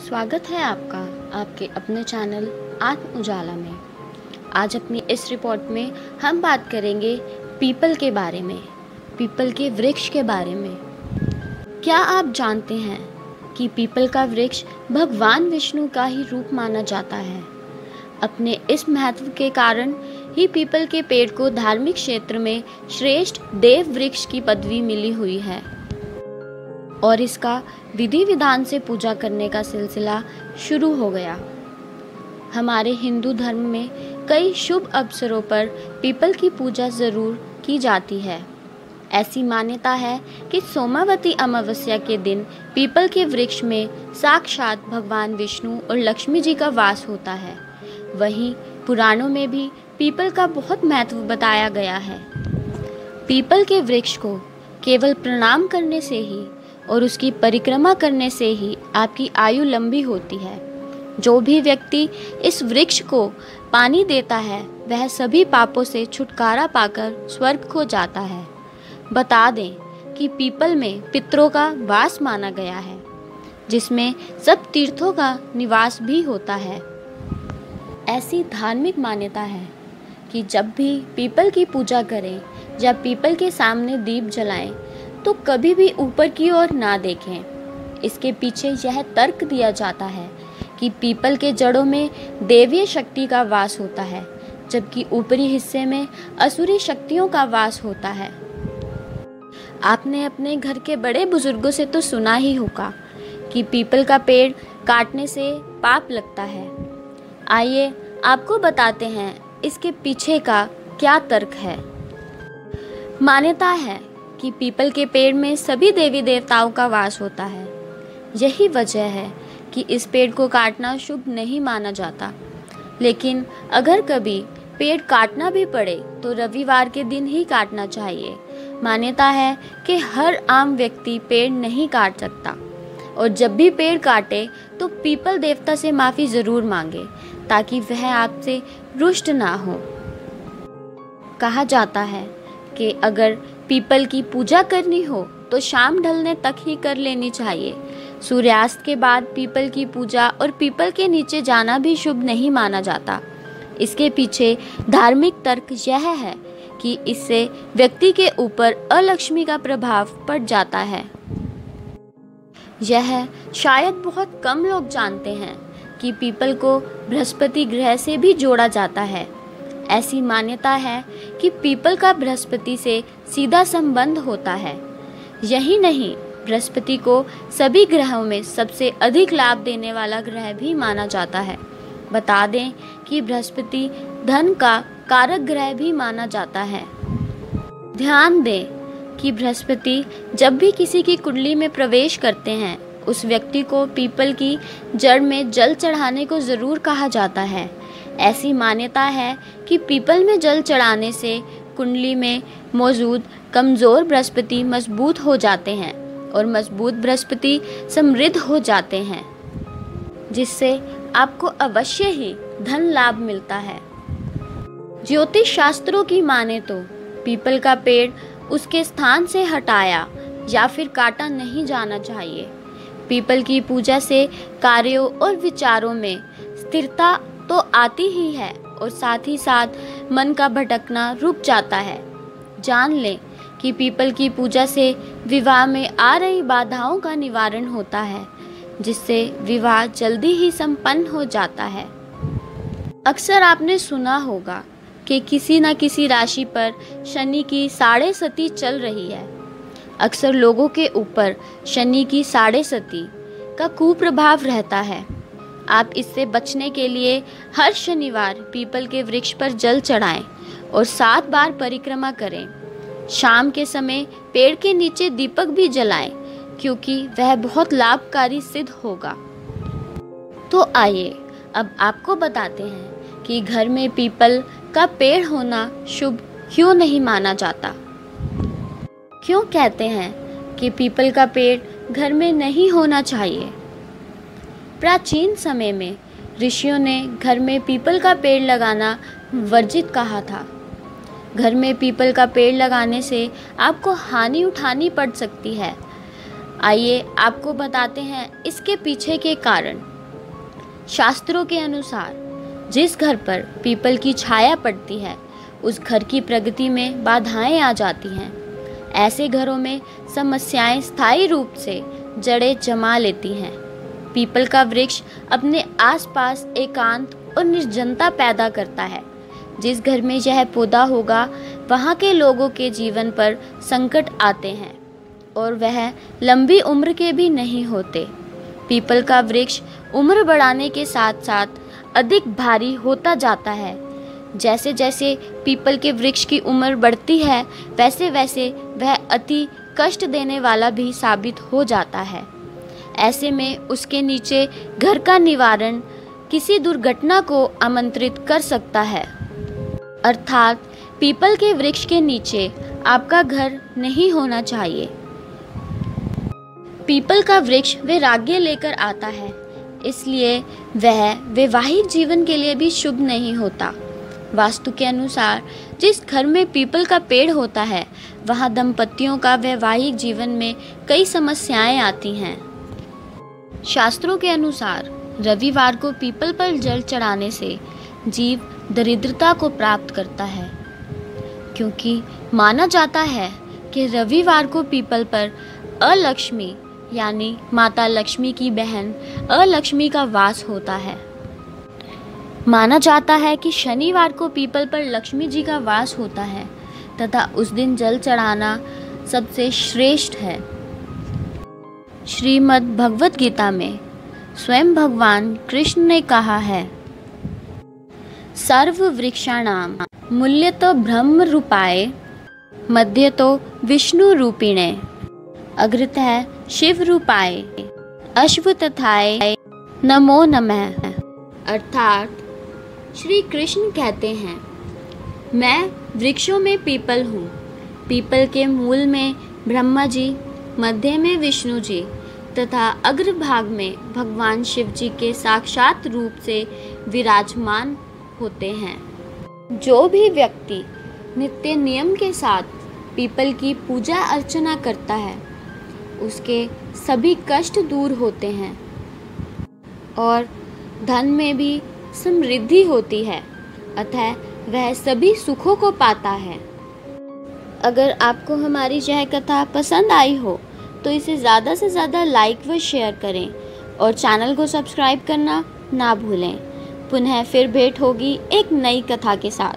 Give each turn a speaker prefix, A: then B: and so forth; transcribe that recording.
A: स्वागत है आपका आपके अपने चैनल आत्म उजाला में। आज अपनी इस रिपोर्ट में हम बात करेंगे पीपल के बारे में, पीपल के वृक्ष के बारे में। क्या आप जानते हैं कि पीपल का वृक्ष भगवान विष्णु का ही रूप माना जाता है। अपने इस महत्व के कारण ही पीपल के पेड़ को धार्मिक क्षेत्र में श्रेष्ठ देव वृक्ष की पदवी मिली हुई है और इसका विधि विधान से पूजा करने का सिलसिला शुरू हो गया। हमारे हिंदू धर्म में कई शुभ अवसरों पर पीपल की पूजा जरूर की जाती है। ऐसी मान्यता है कि सोमावती अमावस्या के दिन पीपल के वृक्ष में साक्षात भगवान विष्णु और लक्ष्मी जी का वास होता है। वहीं पुराणों में भी पीपल का बहुत महत्व बताया गया है। पीपल के वृक्ष को केवल प्रणाम करने से ही और उसकी परिक्रमा करने से ही आपकी आयु लंबी होती है। जो भी व्यक्ति इस वृक्ष को पानी देता है वह सभी पापों से छुटकारा पाकर स्वर्ग को जाता है। बता दें कि पीपल में पितरों का वास माना गया है, जिसमें सब तीर्थों का निवास भी होता है। ऐसी धार्मिक मान्यता है कि जब भी पीपल की पूजा करें या पीपल के सामने दीप जलाएं तो कभी भी ऊपर की ओर ना देखें। इसके पीछे यह तर्क दिया जाता है कि पीपल के जड़ों में देवीय शक्ति का वास होता है, जबकि ऊपरी हिस्से में असुरी शक्तियों का वास होता है। आपने अपने घर के बड़े बुजुर्गों से तो सुना ही होगा कि पीपल का पेड़ काटने से पाप लगता है। आइए आपको बताते हैं इसके पीछे का क्या तर्क है। मान्यता है कि पीपल के पेड़ में सभी देवी देवताओं का वास होता है। यही वजह है कि इस पेड़ को काटना शुभ नहीं माना जाता। लेकिन अगर कभी पेड़ काटना भी पड़े तो रविवार के दिन ही काटना चाहिए। मान्यता है कि हर आम व्यक्ति पेड़ नहीं काट सकता और जब भी पेड़ काटे तो पीपल देवता से माफ़ी ज़रूर मांगे ताकि वह आपसे रुष्ट ना हो। कहा जाता है कि अगर पीपल की पूजा करनी हो तो शाम ढलने तक ही कर लेनी चाहिए। सूर्यास्त के बाद पीपल की पूजा और पीपल के नीचे जाना भी शुभ नहीं माना जाता। इसके पीछे धार्मिक तर्क यह है कि इससे व्यक्ति के ऊपर अलक्ष्मी का प्रभाव पड़ जाता है। यह शायद बहुत कम लोग जानते हैं कि पीपल को बृहस्पति ग्रह से भी जोड़ा जाता है। ऐसी मान्यता है कि पीपल का बृहस्पति से सीधा संबंध होता है। यही नहीं, बृहस्पति को सभी ग्रहों में सबसे अधिक लाभ देने वाला ग्रह भी माना जाता है। बता दें कि बृहस्पति धन का कारक ग्रह भी माना जाता है। ध्यान दें कि बृहस्पति जब भी किसी की कुंडली में प्रवेश करते हैं उस व्यक्ति को पीपल की जड़ में जल चढ़ाने को ज़रूर कहा जाता है। ऐसी मान्यता है कि पीपल में जल चढ़ाने से कुंडली में मौजूद कमज़ोर बृहस्पति मजबूत हो जाते हैं और मजबूत बृहस्पति समृद्ध हो जाते हैं, जिससे आपको अवश्य ही धन लाभ मिलता है। ज्योतिष शास्त्रों की माने तो पीपल का पेड़ उसके स्थान से हटाया या फिर काटा नहीं जाना चाहिए। पीपल की पूजा से कार्यों और विचारों में स्थिरता तो आती ही है और साथ ही साथ मन का भटकना रुक जाता है। जान लें कि पीपल की पूजा से विवाह में आ रही बाधाओं का निवारण होता है, जिससे विवाह जल्दी ही संपन्न हो जाता है। अक्सर आपने सुना होगा कि किसी न किसी राशि पर शनि की साढ़े सती चल रही है। अक्सर लोगों के ऊपर शनि की साढ़े सती का कुप्रभाव रहता है। आप इससे बचने के लिए हर शनिवार पीपल के वृक्ष पर जल चढ़ाएं और 7 बार परिक्रमा करें। शाम के समय पेड़ के नीचे दीपक भी जलाएं, क्योंकि वह बहुत लाभकारी सिद्ध होगा। तो आइए अब आपको बताते हैं कि घर में पीपल का पेड़ होना शुभ क्यों नहीं माना जाता। क्यों कहते हैं कि पीपल का पेड़ घर में नहीं होना चाहिए। प्राचीन समय में ऋषियों ने घर में पीपल का पेड़ लगाना वर्जित कहा था। घर में पीपल का पेड़ लगाने से आपको हानि उठानी पड़ सकती है। आइए आपको बताते हैं इसके पीछे के कारण। शास्त्रों के अनुसार जिस घर पर पीपल की छाया पड़ती है उस घर की प्रगति में बाधाएं आ जाती हैं। ऐसे घरों में समस्याएं स्थायी रूप से जड़ें जमा लेती हैं। पीपल का वृक्ष अपने आसपास एकांत और निर्जनता पैदा करता है। जिस घर में यह पौधा होगा वहाँ के लोगों के जीवन पर संकट आते हैं और वह लंबी उम्र के भी नहीं होते। पीपल का वृक्ष उम्र बढ़ाने के साथ साथ अधिक भारी होता जाता है। जैसे जैसे पीपल के वृक्ष की उम्र बढ़ती है वैसे वैसे वह अति कष्ट देने वाला भी साबित हो जाता है। ऐसे में उसके नीचे घर का निवारण किसी दुर्घटना को आमंत्रित कर सकता है। अर्थात पीपल के वृक्ष के नीचे आपका घर नहीं होना चाहिए। पीपल का वृक्ष वैराग्य लेकर आता है, इसलिए वह वैवाहिक जीवन के लिए भी शुभ नहीं होता। वास्तु के अनुसार जिस घर में पीपल का पेड़ होता है वहाँ दंपतियों का वैवाहिक जीवन में कई समस्याएं आती हैं। शास्त्रों के अनुसार रविवार को पीपल पर जल चढ़ाने से जीव दरिद्रता को प्राप्त करता है, क्योंकि माना जाता है कि रविवार को पीपल पर अलक्ष्मी यानी माता लक्ष्मी की बहन अलक्ष्मी का वास होता है। माना जाता है कि शनिवार को पीपल पर लक्ष्मी जी का वास होता है तथा उस दिन जल चढ़ाना सबसे श्रेष्ठ है। श्रीमद् भगवत गीता में स्वयं भगवान कृष्ण ने कहा है, सर्व वृक्षाणाम मूल्य तो ब्रह्म रूपाय मध्य तो विष्णु रूपिणे अग्रतः शिव रूपाय अश्वत्थाय नमो नमः। अर्थात श्री कृष्ण कहते हैं, मैं वृक्षों में पीपल हूँ। पीपल के मूल में ब्रह्मा जी, मध्य में विष्णु जी तथा अग्रभाग में भगवान शिव जी के साक्षात रूप से विराजमान होते हैं। जो भी व्यक्ति नित्य नियम के साथ पीपल की पूजा अर्चना करता है उसके सभी कष्ट दूर होते हैं और धन में भी समृद्धि होती है, अतः वह सभी सुखों को पाता है। अगर आपको हमारी यह कथा पसंद आई हो तो इसे ज़्यादा से ज़्यादा लाइक व शेयर करें और चैनल को सब्सक्राइब करना ना भूलें। पुनः फिर भेंट होगी एक नई कथा के साथ।